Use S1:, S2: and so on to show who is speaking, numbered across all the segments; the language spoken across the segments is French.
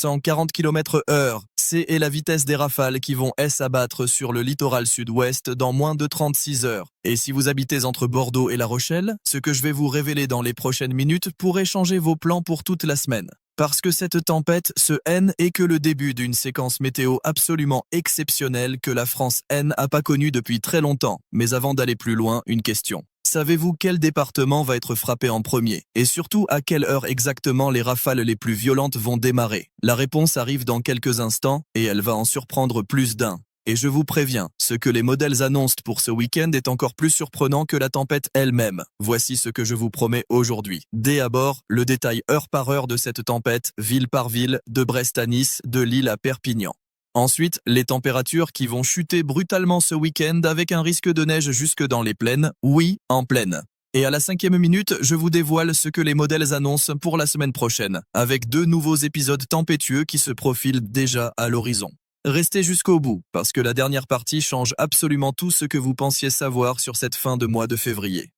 S1: 140 km/h. C'est la vitesse des rafales qui vont s'abattre sur le littoral sud-ouest dans moins de 36 heures. Et si vous habitez entre Bordeaux et La Rochelle, ce que je vais vous révéler dans les prochaines minutes pourrait changer vos plans pour toute la semaine. Parce que cette tempête, ce N, est que le début d'une séquence météo absolument exceptionnelle que la France N n'a pas connue depuis très longtemps. Mais avant d'aller plus loin, une question. Savez-vous quel département va être frappé en premier? Et surtout, à quelle heure exactement les rafales les plus violentes vont démarrer? La réponse arrive dans quelques instants et elle va en surprendre plus d'un. Et je vous préviens, ce que les modèles annoncent pour ce week-end est encore plus surprenant que la tempête elle-même. Voici ce que je vous promets aujourd'hui. Dès à bord, le détail heure par heure de cette tempête, ville par ville, de Brest à Nice, de Lille à Perpignan. Ensuite, les températures qui vont chuter brutalement ce week-end avec un risque de neige jusque dans les plaines, oui, en plaine. Et à la 5e minute, je vous dévoile ce que les modèles annoncent pour la semaine prochaine, avec 2 nouveaux épisodes tempétueux qui se profilent déjà à l'horizon. Restez jusqu'au bout, parce que la dernière partie change absolument tout ce que vous pensiez savoir sur cette fin de mois de février.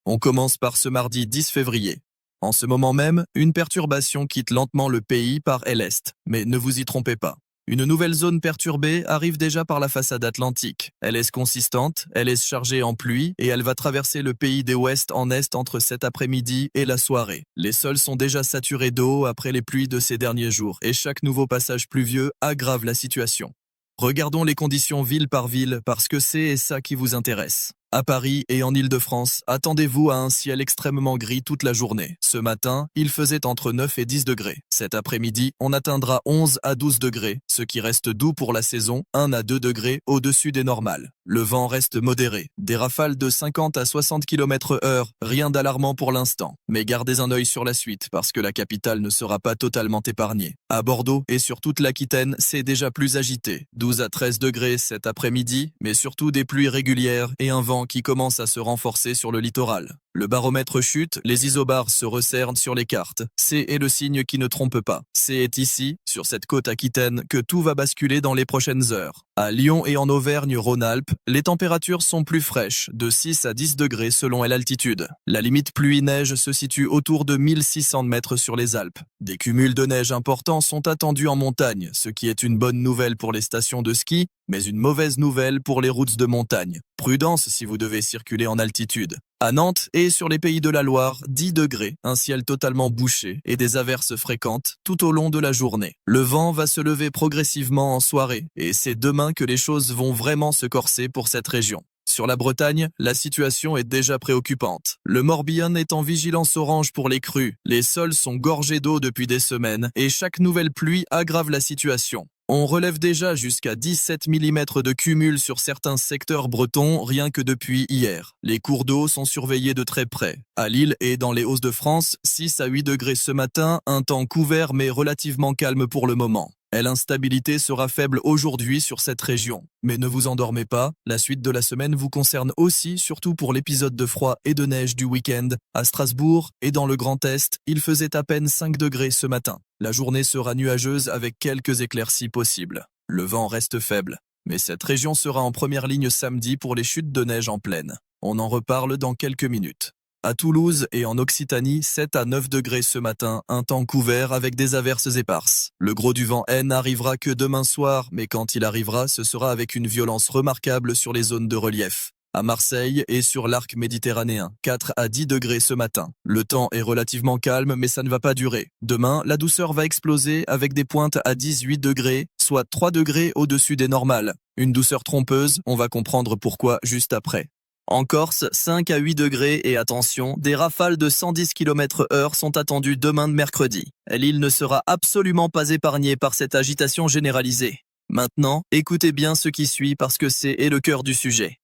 S1: On commence par ce mardi 10 février. En ce moment même, une perturbation quitte lentement le pays par l'est, mais ne vous y trompez pas. Une nouvelle zone perturbée arrive déjà par la façade atlantique. Elle est consistante, elle est chargée en pluie et elle va traverser le pays des ouest en est entre cet après-midi et la soirée. Les sols sont déjà saturés d'eau après les pluies de ces derniers jours et chaque nouveau passage pluvieux aggrave la situation. Regardons les conditions ville par ville parce que c'est ça qui vous intéresse. À Paris et en Île-de-France, attendez-vous à un ciel extrêmement gris toute la journée. Ce matin, il faisait entre 9 et 10 degrés. Cet après-midi, on atteindra 11 à 12 degrés, ce qui reste doux pour la saison, 1 à 2 degrés au-dessus des normales. Le vent reste modéré, des rafales de 50 à 60 km/h, rien d'alarmant pour l'instant. Mais gardez un œil sur la suite parce que la capitale ne sera pas totalement épargnée. À Bordeaux et sur toute l'Aquitaine, c'est déjà plus agité. 12 à 13 degrés cet après-midi, mais surtout des pluies régulières et un vent qui commence à se renforcer sur le littoral. Le baromètre chute, les isobars se resserrent sur les cartes. C'est le signe qui ne trompe pas. C'est ici, sur cette côte aquitaine, que tout va basculer dans les prochaines heures. À Lyon et en Auvergne-Rhône-Alpes, les températures sont plus fraîches, de 6 à 10 degrés selon l'altitude. La limite pluie-neige se situe autour de 1600 mètres sur les Alpes. Des cumuls de neige importants sont attendus en montagne, ce qui est une bonne nouvelle pour les stations de ski, mais une mauvaise nouvelle pour les routes de montagne. Prudence si vous devez circuler en altitude. À Nantes et sur les pays de la Loire, 10 degrés, un ciel totalement bouché et des averses fréquentes tout au long de la journée. Le vent va se lever progressivement en soirée et c'est demain que les choses vont vraiment se corser pour cette région. Sur la Bretagne, la situation est déjà préoccupante. Le Morbihan est en vigilance orange pour les crues. Les sols sont gorgés d'eau depuis des semaines et chaque nouvelle pluie aggrave la situation. On relève déjà jusqu'à 17 mm de cumul sur certains secteurs bretons rien que depuis hier. Les cours d'eau sont surveillés de très près. À Lille et dans les Hauts-de-France, 6 à 8 degrés ce matin, un temps couvert mais relativement calme pour le moment. L'instabilité sera faible aujourd'hui sur cette région. Mais ne vous endormez pas, la suite de la semaine vous concerne aussi, surtout pour l'épisode de froid et de neige du week-end. À Strasbourg et dans le Grand Est, il faisait à peine 5 degrés ce matin. La journée sera nuageuse avec quelques éclaircies possibles. Le vent reste faible, mais cette région sera en première ligne samedi pour les chutes de neige en plaine. On en reparle dans quelques minutes. À Toulouse et en Occitanie, 7 à 9 degrés ce matin, un temps couvert avec des averses éparses. Le gros du vent N n'arrivera que demain soir, mais quand il arrivera, ce sera avec une violence remarquable sur les zones de relief. À Marseille et sur l'arc méditerranéen, 4 à 10 degrés ce matin. Le temps est relativement calme, mais ça ne va pas durer. Demain, la douceur va exploser avec des pointes à 18 degrés, soit 3 degrés au-dessus des normales. Une douceur trompeuse, on va comprendre pourquoi juste après. En Corse, 5 à 8 degrés et attention, des rafales de 110 km/h sont attendues demain de mercredi. L'île ne sera absolument pas épargnée par cette agitation généralisée. Maintenant, écoutez bien ce qui suit parce que c'est le cœur du sujet.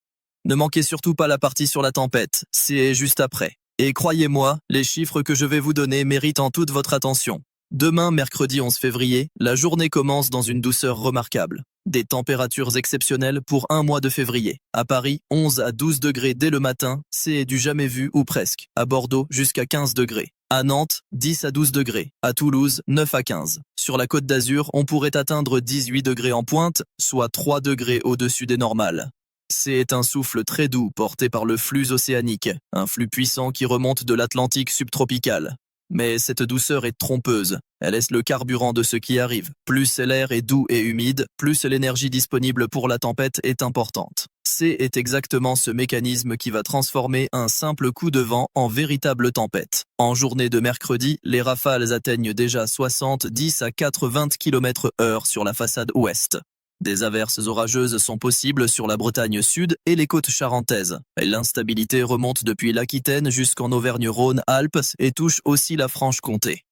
S1: Ne manquez surtout pas la partie sur la tempête, c'est juste après. Et croyez-moi, les chiffres que je vais vous donner méritent en toute votre attention. Demain, mercredi 11 février, la journée commence dans une douceur remarquable. Des températures exceptionnelles pour un mois de février. À Paris, 11 à 12 degrés dès le matin, c'est du jamais vu ou presque. À Bordeaux, jusqu'à 15 degrés. À Nantes, 10 à 12 degrés. À Toulouse, 9 à 15. Sur la Côte d'Azur, on pourrait atteindre 18 degrés en pointe, soit 3 degrés au-dessus des normales. C'est un souffle très doux porté par le flux océanique, un flux puissant qui remonte de l'Atlantique subtropical. Mais cette douceur est trompeuse. Elle est le carburant de ce qui arrive. Plus l'air est doux et humide, plus l'énergie disponible pour la tempête est importante. C'est exactement ce mécanisme qui va transformer un simple coup de vent en véritable tempête. En journée de mercredi, les rafales atteignent déjà 70 à 80 km/h sur la façade ouest. Des averses orageuses sont possibles sur la Bretagne sud et les côtes charentaises. L'instabilité remonte depuis l'Aquitaine jusqu'en Auvergne-Rhône-Alpes et touche aussi la Franche-Comté.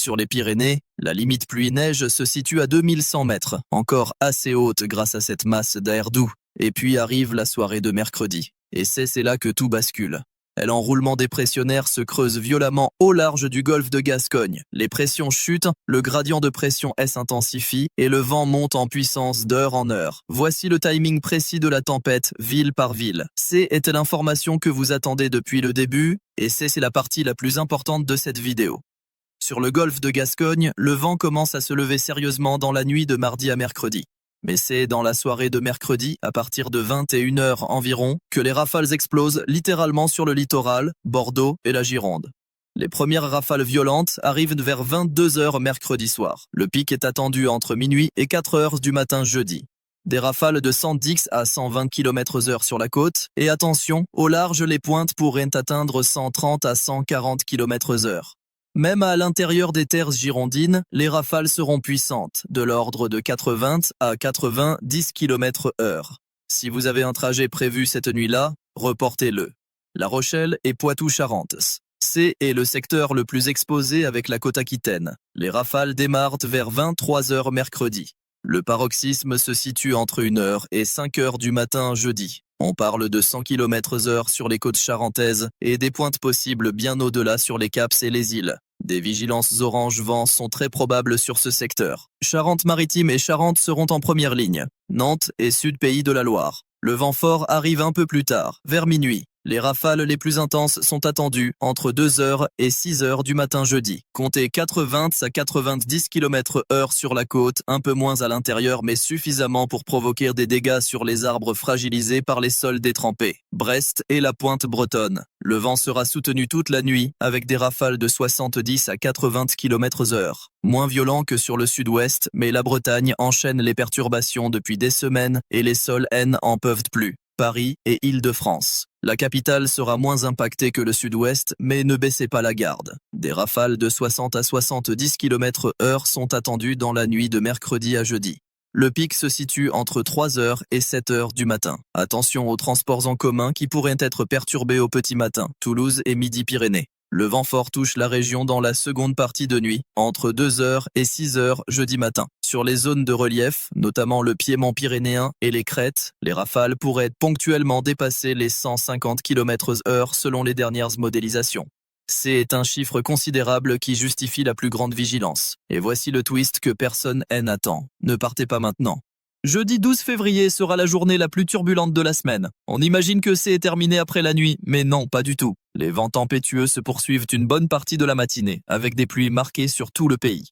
S1: Sur les Pyrénées, la limite pluie-neige se situe à 2100 mètres, encore assez haute grâce à cette masse d'air doux. Et puis arrive la soirée de mercredi. Et c'est là que tout bascule. L'enroulement dépressionnaire se creuse violemment au large du golfe de Gascogne. Les pressions chutent, le gradient de pression s'intensifie et le vent monte en puissance d'heure en heure. Voici le timing précis de la tempête, ville par ville. C'est l'information que vous attendez depuis le début et c'est la partie la plus importante de cette vidéo. Sur le golfe de Gascogne, le vent commence à se lever sérieusement dans la nuit de mardi à mercredi. Mais c'est dans la soirée de mercredi, à partir de 21h environ, que les rafales explosent littéralement sur le littoral, Bordeaux et la Gironde. Les premières rafales violentes arrivent vers 22h mercredi soir. Le pic est attendu entre minuit et 4h du matin jeudi. Des rafales de 110 à 120 km/h sur la côte, et attention, au large les pointes pourraient atteindre 130 à 140 km/h. Même à l'intérieur des terres girondines, les rafales seront puissantes, de l'ordre de 80 à 90 km/h. Si vous avez un trajet prévu cette nuit-là, reportez-le. La Rochelle et Poitou-Charentes. C'est le secteur le plus exposé avec la côte aquitaine. Les rafales démarrent vers 23h mercredi. Le paroxysme se situe entre 1h et 5h du matin jeudi. On parle de 100 km/h sur les côtes charentaises et des pointes possibles bien au-delà sur les caps et les îles. Des vigilances orange vent sont très probables sur ce secteur. Charente-Maritime et Charente seront en première ligne. Nantes et Sud Pays de la Loire. Le vent fort arrive un peu plus tard, vers minuit. Les rafales les plus intenses sont attendues entre 2h et 6h du matin jeudi. Comptez 80 à 90 km/h sur la côte, un peu moins à l'intérieur mais suffisamment pour provoquer des dégâts sur les arbres fragilisés par les sols détrempés. Brest et la pointe bretonne. Le vent sera soutenu toute la nuit avec des rafales de 70 à 80 km/h. Moins violent que sur le sud-ouest, mais la Bretagne enchaîne les perturbations depuis des semaines et les sols en peuvent plus. Paris et Île-de-France. La capitale sera moins impactée que le sud-ouest, mais ne baissez pas la garde. Des rafales de 60 à 70 km/h sont attendues dans la nuit de mercredi à jeudi. Le pic se situe entre 3h et 7h du matin. Attention aux transports en commun qui pourraient être perturbés au petit matin, Toulouse et Midi-Pyrénées. Le vent fort touche la région dans la seconde partie de nuit, entre 2h et 6h jeudi matin. Sur les zones de relief, notamment le piémont pyrénéen et les crêtes, les rafales pourraient ponctuellement dépasser les 150 km/h selon les dernières modélisations. C'est un chiffre considérable qui justifie la plus grande vigilance. Et voici le twist que personne n'attend. Ne partez pas maintenant. Jeudi 12 février sera la journée la plus turbulente de la semaine. On imagine que c'est terminé après la nuit, mais non, pas du tout. Les vents tempétueux se poursuivent une bonne partie de la matinée, avec des pluies marquées sur tout le pays.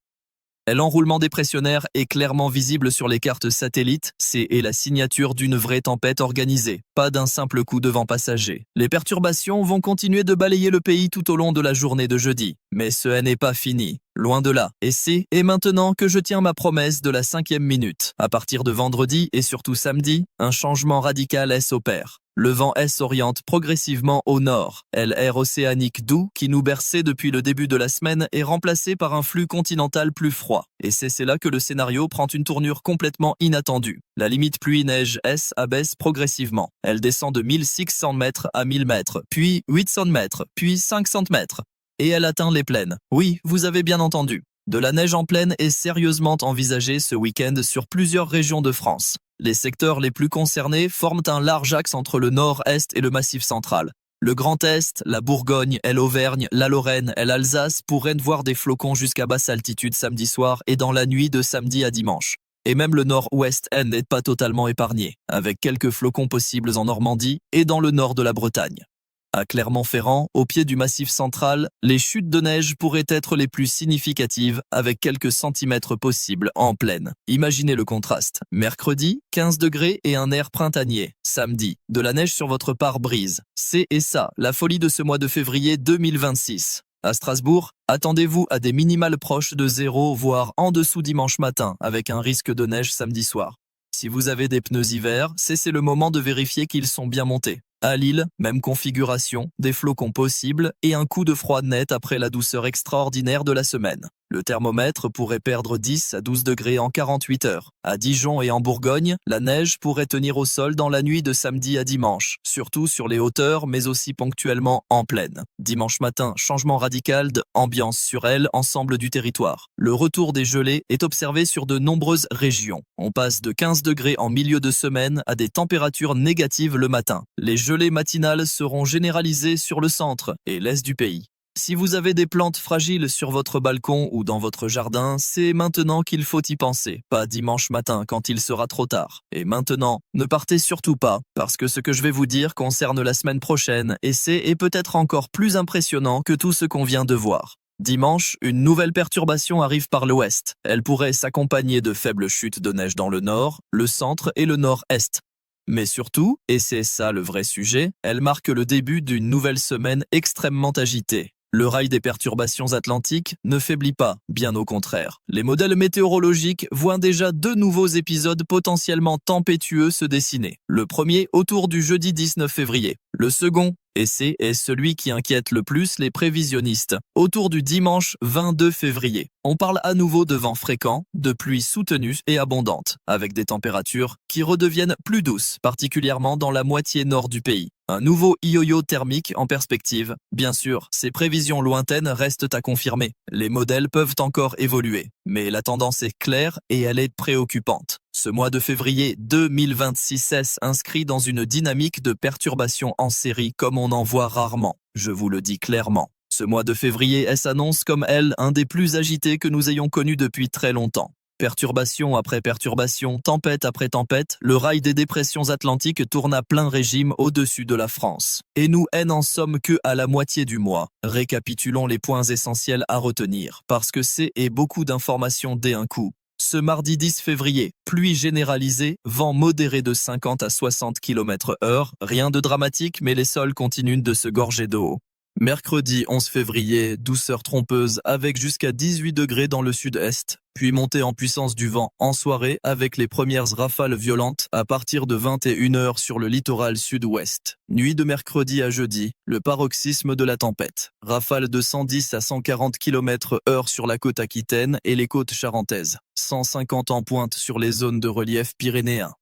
S1: L'enroulement dépressionnaire est clairement visible sur les cartes satellites, c'est la signature d'une vraie tempête organisée, pas d'un simple coup de vent passager. Les perturbations vont continuer de balayer le pays tout au long de la journée de jeudi, mais ce n'est pas fini. Loin de là. Et c'est maintenant que je tiens ma promesse de la 5e minute. À partir de vendredi et surtout samedi, un changement radical s'opère. Le vent s'oriente progressivement au nord. L'air océanique doux qui nous berçait depuis le début de la semaine est remplacé par un flux continental plus froid. Et c'est là que le scénario prend une tournure complètement inattendue. La limite pluie-neige abaisse progressivement. Elle descend de 1600 mètres à 1000 mètres, puis 800 mètres, puis 500 mètres. Et elle atteint les plaines. Oui, vous avez bien entendu. De la neige en plaine est sérieusement envisagée ce week-end sur plusieurs régions de France. Les secteurs les plus concernés forment un large axe entre le nord-est et le massif central. Le Grand Est, la Bourgogne, l'Auvergne, la Lorraine et l'Alsace pourraient voir des flocons jusqu'à basse altitude samedi soir et dans la nuit de samedi à dimanche. Et même le nord-ouest n'est pas totalement épargné, avec quelques flocons possibles en Normandie et dans le nord de la Bretagne. À Clermont-Ferrand, au pied du massif central, les chutes de neige pourraient être les plus significatives avec quelques centimètres possibles en plaine. Imaginez le contraste. Mercredi, 15 degrés et un air printanier. Samedi, de la neige sur votre pare-brise. C'est ça, la folie de ce mois de février 2026. À Strasbourg, attendez-vous à des minimales proches de 0 voire en dessous dimanche matin avec un risque de neige samedi soir. Si vous avez des pneus hiver, c'est le moment de vérifier qu'ils sont bien montés. À Lille, même configuration, des flocons possibles et un coup de froid net après la douceur extraordinaire de la semaine. Le thermomètre pourrait perdre 10 à 12 degrés en 48 heures. À Dijon et en Bourgogne, la neige pourrait tenir au sol dans la nuit de samedi à dimanche, surtout sur les hauteurs mais aussi ponctuellement en plaine. Dimanche matin, changement radical d'ambiance sur l'ensemble du territoire. Le retour des gelées est observé sur de nombreuses régions. On passe de 15 degrés en milieu de semaine à des températures négatives le matin. Les gelées matinales seront généralisées sur le centre et l'est du pays. Si vous avez des plantes fragiles sur votre balcon ou dans votre jardin, c'est maintenant qu'il faut y penser, pas dimanche matin quand il sera trop tard. Et maintenant, ne partez surtout pas, parce que ce que je vais vous dire concerne la semaine prochaine et c'est peut-être encore plus impressionnant que tout ce qu'on vient de voir. Dimanche, une nouvelle perturbation arrive par l'ouest. Elle pourrait s'accompagner de faibles chutes de neige dans le nord, le centre et le nord-est. Mais surtout, et c'est ça le vrai sujet, elle marque le début d'une nouvelle semaine extrêmement agitée. Le rail des perturbations atlantiques ne faiblit pas, bien au contraire. Les modèles météorologiques voient déjà 2 nouveaux épisodes potentiellement tempétueux se dessiner. Le premier autour du jeudi 19 février. Le second, et c'est celui qui inquiète le plus les prévisionnistes, autour du dimanche 22 février. On parle à nouveau de vents fréquents, de pluies soutenues et abondantes, avec des températures qui redeviennent plus douces, particulièrement dans la moitié nord du pays. Un nouveau yo-yo thermique en perspective. Bien sûr, ces prévisions lointaines restent à confirmer. Les modèles peuvent encore évoluer, mais la tendance est claire et elle est préoccupante. Ce mois de février 2026 est inscrit dans une dynamique de perturbation en série comme on en voit rarement. Je vous le dis clairement. Ce mois de février s'annonce comme un des plus agités que nous ayons connus depuis très longtemps. Perturbation après perturbation, tempête après tempête, le rail des dépressions atlantiques tourne à plein régime au-dessus de la France. Et nous n'en sommes que à la moitié du mois. Récapitulons les points essentiels à retenir, parce que c'est beaucoup d'informations dès un coup. Ce mardi 10 février, pluie généralisée, vent modéré de 50 à 60 km/h, rien de dramatique mais les sols continuent de se gorger d'eau. Mercredi 11 février, douceur trompeuse avec jusqu'à 18 degrés dans le sud-est, puis montée en puissance du vent en soirée avec les premières rafales violentes à partir de 21h sur le littoral sud-ouest. Nuit de mercredi à jeudi, le paroxysme de la tempête. Rafales de 110 à 140 km/h sur la côte aquitaine et les côtes charentaises. 150 en pointe sur les zones de relief pyrénéen.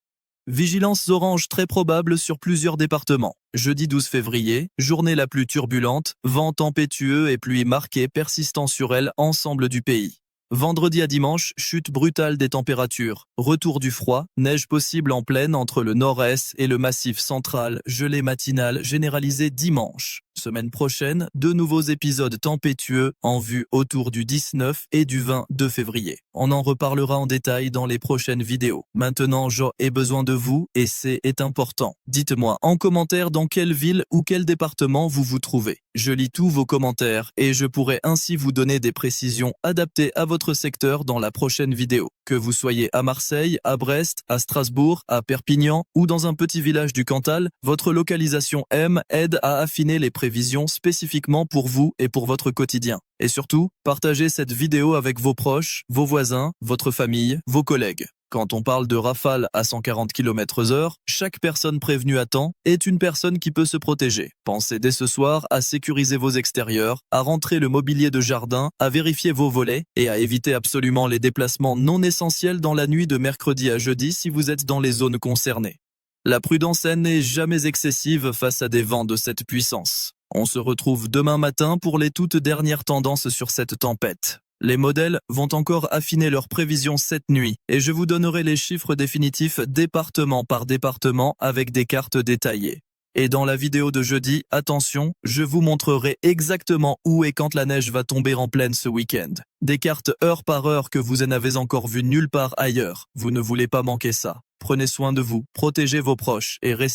S1: Vigilance orange très probable sur plusieurs départements. Jeudi 12 février, journée la plus turbulente, vent tempétueux et pluie marquée persistant sur ensemble du pays. Vendredi à dimanche, chute brutale des températures, retour du froid, neige possible en plaine entre le nord-est et le massif central, gelée matinale généralisée dimanche. Semaine prochaine, 2 nouveaux épisodes tempétueux en vue autour du 19 et du 22 février. On en reparlera en détail dans les prochaines vidéos. Maintenant, j'ai besoin de vous et c'est important. Dites-moi en commentaire dans quelle ville ou quel département vous vous trouvez. Je lis tous vos commentaires et je pourrai ainsi vous donner des précisions adaptées à votre secteur dans la prochaine vidéo. Que vous soyez à Marseille, à Brest, à Strasbourg, à Perpignan ou dans un petit village du Cantal, votre localisation aide à affiner les prévisions spécifiquement pour vous et pour votre quotidien. Et surtout, partagez cette vidéo avec vos proches, vos voisins, votre famille, vos collègues. Quand on parle de rafales à 140 km/h, chaque personne prévenue à temps est une personne qui peut se protéger. Pensez dès ce soir à sécuriser vos extérieurs, à rentrer le mobilier de jardin, à vérifier vos volets et à éviter absolument les déplacements non essentiels dans la nuit de mercredi à jeudi si vous êtes dans les zones concernées. La prudence n'est jamais excessive face à des vents de cette puissance. On se retrouve demain matin pour les toutes dernières tendances sur cette tempête. Les modèles vont encore affiner leurs prévisions cette nuit et je vous donnerai les chiffres définitifs département par département avec des cartes détaillées. Et dans la vidéo de jeudi, attention, je vous montrerai exactement où et quand la neige va tomber en pleine ce week-end. Des cartes heure par heure que vous n'avez encore vues nulle part ailleurs. Vous ne voulez pas manquer ça. Prenez soin de vous, protégez vos proches et restez